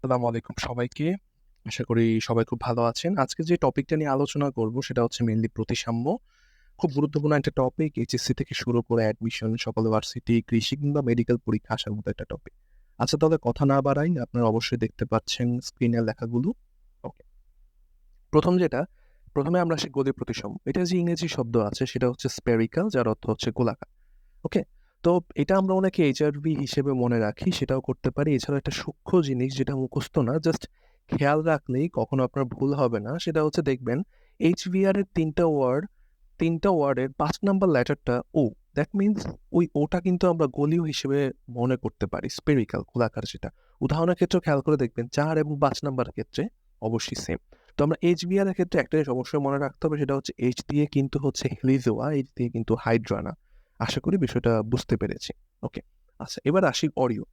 আসসালামু আলাইকুম সবাইকে। আশা করি সবাই খুব ভালো আছেন। আজকে যে টপিকটা নিয়ে আলোচনা করব সেটা হচ্ছে মেইনলি প্রতিসাম্য। খুব গুরুত্বপূর্ণ একটা টপিক। এইচএসসি থেকে শুরু করে অ্যাডমিশন, সকল ভার্সিটি, কৃষি কিংবা মেডিকেল পরীক্ষা আসার মতো একটা টপিক। আচ্ছা তাহলে কথা না বাড়াই, আপনারা অবশ্যই দেখতে পাচ্ছেন স্ক্রিনের লেখাগুলো। ওকে। প্রথম যেটা, প্রথমে আমরা আসি গতি প্রতিসাম্য। এটা যে ইংরেজি শব্দ আছে সেটা হচ্ছে স্পেরিক্যাল, যার অর্থ হচ্ছে গোলাকার। ওকে? তো এটা আমরা অনেকে এইচআরভি হিসেবে মনে রাখি, সেটাও করতে পারি। এছাড়াও একটা সূক্ষ্ম জিনিস যেটা মুখস্থ না, জাস্ট খেয়াল রাখলেই কখনো আপনার ভুল হবে না। সেটা হচ্ছে দেখবেন এইচভিআর এর ৩টা ওয়ার্ডের ৫ নাম্বার লেটারটা ও। দ্যাট মিনস ওই ওটা কিন্তু আমরা গলীয় হিসেবে মনে করতে পারি, স্পেরিক্যাল, গোলাকার যেটা। উদাহরণের ক্ষেত্রেও খেয়াল করে দেখবেন ৪ এবং ৫ নাম্বারের ক্ষেত্রে অবশ্যই সেম। তো আমরা এইচভিআর এর ক্ষেত্রে একটা জিনিস অবশ্যই মনে রাখতে হবে, সেটা হচ্ছে এইচ দিয়ে কিন্তু হচ্ছে হেলিজোয়া, এইচ দিয়ে কিন্তু হাইড্রা না। আশা করি বিষয়টা বুঝতে পেরেছি। ওকে। আচ্ছা এবার আসি অরিও।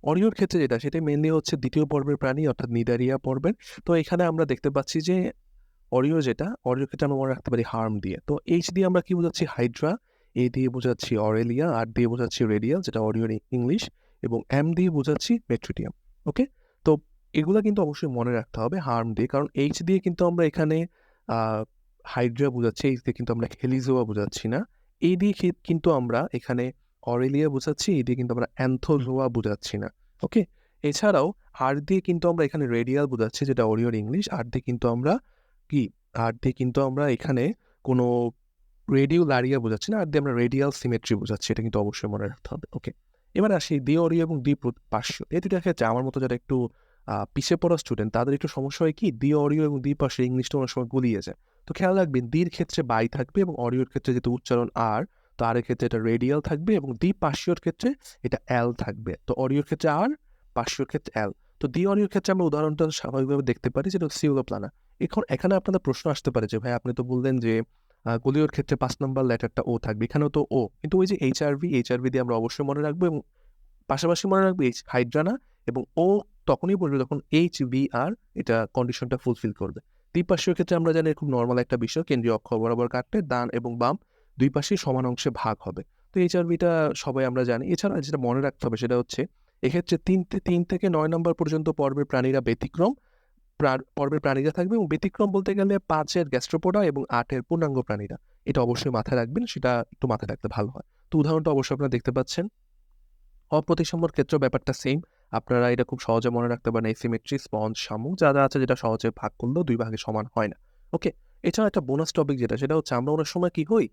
অরিওর ক্ষেত্রে যেটা সেটা মেইনলি হচ্ছে ২য় পর্বের প্রাণী, অর্থাৎ নিডারিয়া পর্বের। তো এখানে আমরা দেখতে পাচ্ছি যে অরিওর ক্ষেত্রে আমরা মনে রাখতে পারি হার্ম দিয়ে। তো এইচ দিয়ে আমরা কি বোঝাচ্ছি? হাইড্রা, এ দিয়ে বোঝাচ্ছি অরেলিয়া, আর দিয়ে বোঝাচ্ছি রেডিয়াল যেটা অরিওর ইংলিশ, এবং এম দিয়ে বোঝাচ্ছি মেট্রিডিয়াম। ওকে? তো এগুলা কিন্তু অবশ্যই মনে রাখতে হবে হার্ম দিয়ে, কারণ এইচ দিয়ে কিন্তু আমরা এখানে আ হাইড্রা বোঝাচ্ছি, এইচ দিয়ে কিন্তু আমরা হেলিজোয়া বোঝাচ্ছি না। এই দিয়ে কিন্তু আমরা এখানে অরেলিয়া বোঝাচ্ছি, এই দিয়ে কিন্তু আমরা অ্যান্থোজোয়া বোঝাচ্ছি না। ওকে? এছাড়াও আর দিয়ে কিন্তু আমরা এখানে রেডিয়াল বোঝাচ্ছি, যেটা অরিওর ইংলিশ। আর দিয়ে কিন্তু আমরা কি? আর দিয়ে কিন্তু আমরা এখানে কোনো রেডিওলারিয়া বোঝাচ্ছি না, আর দিয়ে আমরা রেডিয়াল সিমেট্রি বোঝাচ্ছি। এটা কিন্তু অবশ্যই মনে রাখতে হবে। ওকে। এবার আসি দ্বি-অরীয় এবং দ্বিপার্শ্বীয়। এই ২ টার ক্ষেত্রে আমার মতো যারা একটু পিছিয়ে পড়া স্টুডেন্ট তাদের একটু সমস্যা হয় কি? দ্বি-অরীয় এবং দ্বিপার্শ্বীয় ইংলিশটা অনেক সময় গুলিয়ে যায়। তো খেয়াল রাখবেন দ্বির ক্ষেত্রে বাই থাকবে এবং অরীয়র ক্ষেত্রে যেহেতু উচ্চারণ আর, তো আর এর ক্ষেত্রে এটা রেডিয়াল থাকবে, এবং দ্বিপার্শ্বীয়র ক্ষেত্রে এটা এল থাকবে। তো অরীয়র ক্ষেত্রে আর, পার্শ্বীয়র ক্ষেত্রে এল। তো দ্বি-অরীয়র ক্ষেত্রে আমরা উদাহরণটা স্বাভাবিকভাবে দেখতে পারি, যেটা সিউলোপ্লানা। এখানে আপনাদের প্রশ্ন আসতে পারে যে ভাই আপনি তো বললেন যে গলীয়র ক্ষেত্রে ৫ নাম্বার লেটারটা ও থাকবে। এখানেও তো ও। কিন্তু ওই যে এইচআরভি দিয়ে আমরা অবশ্যই মনে রাখবো, এবং পাশাপাশি মনে রাখবো হাইড্রা না, এবং ও তখনই বলবে যখন এইচভিআর এটা কন্ডিশনটা ফুলফিল করবে। দ্বিপার্শ্বীয় ক্ষেত্রে আমরা জানি খুব নরমাল একটা বিষয়, কেন্দ্রীয় অক্ষ বরাবর কাটলে ডান এবং বাম ২ পাশেই সমান অংশে ভাগ হবে। তো এইচআরভিটা সবাই আমরা জানি। এছাড়া যেটা মনে রাখতে হবে সেটা হচ্ছে এক্ষেত্রে ৩ থেকে ৯ নম্বর পর্যন্ত পর্বের প্রাণীরা ব্যতিক্রম পর্বের প্রাণীরা থাকবে, এবং ব্যতিক্রম বলতে গেলে ৫ এর গ্যাস্ট্রোপোডা এবং ৮ এর পূর্ণাঙ্গ প্রাণীরা। এটা অবশ্যই মাথায় রাখবেন, সেটা একটু মাথায় রাখলে ভালো হয়। তো উদাহরণটা অবশ্যই আপনারা দেখতে পাচ্ছেন। অপ্রতিসাম্যর ক্ষেত্রেও ব্যাপারটা সেম। আপনারা এটা খুব সহজে মনে রাখতে পারেন, এসিমেট্রি, স্পঞ্জ, শামুক যা আছে যেটা সহজে ভাগ করলেও ২ ভাগে সমান হয় না। ওকে? এছাড়া একটা বোনাস টপিক যেটা সেটা হচ্ছে আমরা অনেক সময় কি হই?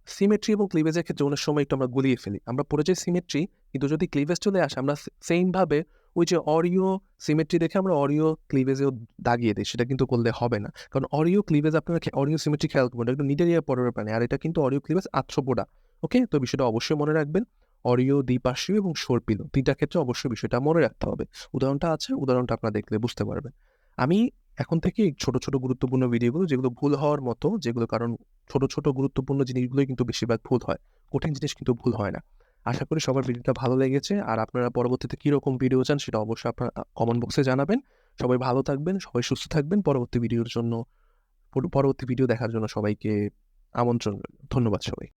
সিমেট্রি এবং ক্লিভেজের ক্ষেত্রে অনেক সময় একটু আমরা গুলিয়ে ফেলি। আমরা পড়ে যাই সিমেট্রি, কিন্তু যদি ক্লিভেজ চলে আসে আমরা সেইম ভাবে ওই যে অরিও সিমেট্রি দেখে আমরা অরিও ক্লিভেজেও দাগিয়ে দেই। সেটা কিন্তু করলে হবে না। কারণ অরিও ক্লিভেজ আপনারা অরিও সিমেট্রি খেয়াল করবেন। এটা একটু নিডারিয়া পর্বের প্রাণী। আর এটা কিন্তু অরিও ক্লিভেজ আর্থ্রোপোডা। ওকে? তো বিষয়টা অবশ্যই মনে রাখবেন। অরিও, দ্বিপার্শ্বীয় এবং সর্পিল ৩ টার ক্ষেত্রে অবশ্যই বিষয়টা মনে রাখতে হবে। উদাহরণটা আছে, উদাহরণটা আপনারা দেখলে বুঝতে পারবেন। আমি এখন থেকে ছোট, ছোট গুরুত্বপূর্ণ ভিডিওগুলো যেগুলো ভুল হওয়ার মতো, যেগুলো কারণ ছোট, ছোট গুরুত্বপূর্ণ জিনিসগুলোই কিন্তু বেশিরভাগ ভুল হয়। কঠিন জিনিস কিন্তু ভুল হয় না। আশা করি সবার ভিডিওটা ভালো লেগেছে। আর আপনারা পরবর্তীতে কিরকম ভিডিও চান সেটা অবশ্যই আপনারা কমেন্ট বক্সে জানাবেন। সবাই ভালো থাকবেন, সবাই সুস্থ থাকবেন। পরবর্তী ভিডিও দেখার জন্য সবাইকে আমন্ত্রণ রইল। ধন্যবাদ সবাই।